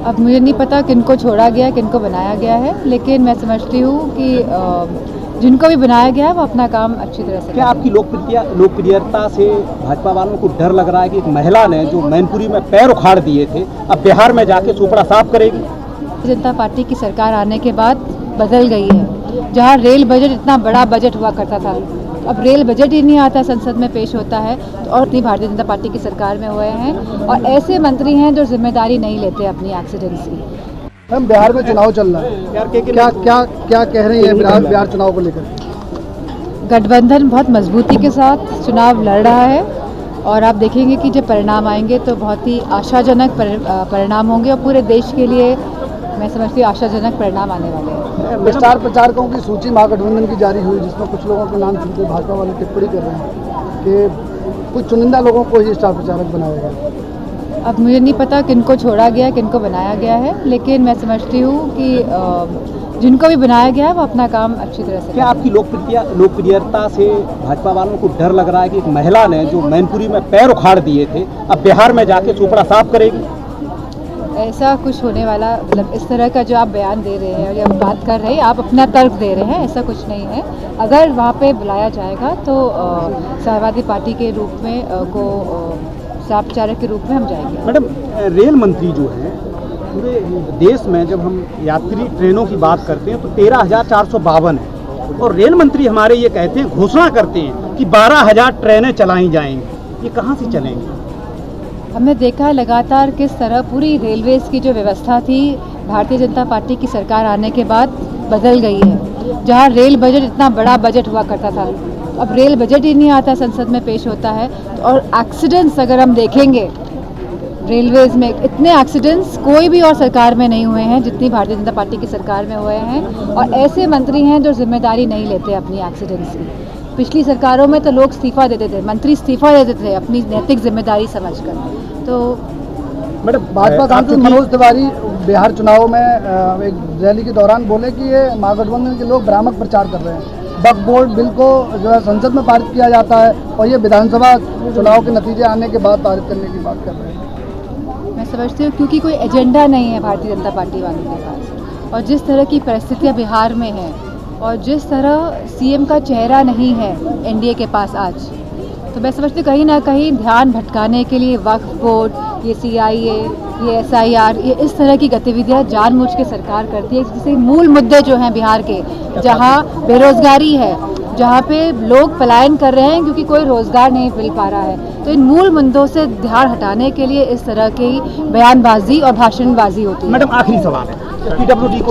अब मुझे नहीं पता किनको छोड़ा गया है, किनको बनाया गया है, लेकिन मैं समझती हूँ कि जिनको भी बनाया गया है वो अपना काम अच्छी तरह से क्या आपकी लोकप्रियता से भाजपा वालों को डर लग रहा है कि एक महिला ने जो मैनपुरी में पैर उखाड़ दिए थे अब बिहार में जाके चोपड़ा साफ करेगी? जनता पार्टी की सरकार आने के बाद बदल गई है। जहाँ रेल बजट इतना बड़ा बजट हुआ करता था, अब रेल बजट ही नहीं आता, संसद में पेश होता है। तो और इतनी भारतीय जनता पार्टी की सरकार में हुए हैं और ऐसे मंत्री हैं जो जिम्मेदारी नहीं लेते अपनी एक्सीडेंट्स की। हम बिहार में चुनाव चल रहा है, क्या कह रही है बिहार चुनाव को लेकर? गठबंधन बहुत मजबूती के साथ चुनाव लड़ रहा है और आप देखेंगे कि जब परिणाम आएंगे तो बहुत ही आशाजनक परिणाम होंगे और पूरे देश के लिए मैं समझती हूँ आशाजनक परिणाम आने वाले हैं। स्टार प्रचारकों की सूची महागठबंधन की जारी हुई, जिसमें कुछ लोगों के नाम चुनकर भाजपा वाले टिप्पणी कर रहे हैं कि कुछ चुनिंदा लोगों को ही स्टार प्रचारक बनाया गया। अब मुझे नहीं पता किनको छोड़ा गया है, किनको बनाया गया है, लेकिन मैं समझती हूँ कि जिनको भी बनाया गया है वो अपना काम अच्छी तरह से। क्या आपकी लोकप्रियता से भाजपा वालों को डर लग रहा है कि एक महिला ने जो मैनपुरी में पैर उखाड़ दिए थे अब बिहार में जाके चोपड़ा साफ करेगी? ऐसा कुछ होने वाला, मतलब इस तरह का जो आप बयान दे रहे हैं या बात कर रहे हैं, आप अपना तर्क दे रहे हैं, ऐसा कुछ नहीं है। अगर वहाँ पे बुलाया जाएगा तो समाजवादी पार्टी के रूप में स्टार प्रचारक के रूप में हम जाएंगे। मैडम, रेल मंत्री जो हैं पूरे देश में जब हम यात्री ट्रेनों की बात करते हैं तो 13,452 है और रेल मंत्री हमारे ये कहते हैं, घोषणा करते हैं कि 12,000 ट्रेनें चलाई जाएंगी। ये कहाँ से चलेंगी? हमने देखा है लगातार किस तरह पूरी रेलवेज़ की जो व्यवस्था थी भारतीय जनता पार्टी की सरकार आने के बाद बदल गई है। जहाँ रेल बजट इतना बड़ा बजट हुआ करता था, अब रेल बजट ही नहीं आता, संसद में पेश होता है। और एक्सीडेंट्स अगर हम देखेंगे रेलवेज़ में, इतने एक्सीडेंट्स कोई भी और सरकार में नहीं हुए हैं जितनी भारतीय जनता पार्टी की सरकार में हुए हैं और ऐसे मंत्री हैं जो जिम्मेदारी नहीं लेते अपनी एक्सीडेंट्स की। पिछली सरकारों में तो लोग इस्तीफा देते थे, मंत्री इस्तीफा देते थे अपनी नैतिक जिम्मेदारी समझकर। तो मैडम, भाजपा सांसद मनोज तिवारी बिहार चुनाव में एक रैली के दौरान बोले कि ये महागठबंधन के लोग भ्रामक प्रचार कर रहे हैं। वक्फ बोर्ड बिल को जो है संसद में पारित किया जाता है और ये विधानसभा चुनाव के नतीजे आने के बाद पारित करने की बात कर रहे हैं। मैं समझती हूँ क्योंकि कोई एजेंडा नहीं है भारतीय जनता पार्टी वालों के पास, और जिस तरह की परिस्थितियाँ बिहार में हैं और जिस तरह सीएम का चेहरा नहीं है एनडीए के पास आज, तो मैं समझती हूँ कहीं ना कहीं ध्यान भटकाने के लिए वक्फ बोर्ड, ये सीआईए, ये एसआईआर, ये इस तरह की गतिविधियाँ जानबूझ के सरकार करती है। जिससे मूल मुद्दे जो हैं बिहार के, जहाँ बेरोजगारी है, जहाँ पे लोग पलायन कर रहे हैं क्योंकि कोई रोजगार नहीं मिल पा रहा है, तो इन मूल मुद्दों से ध्यान हटाने के लिए इस तरह की बयानबाजी और भाषणबाजी होती है। मैडम, आखिरी सवाल है, पीडब्ल्यूडी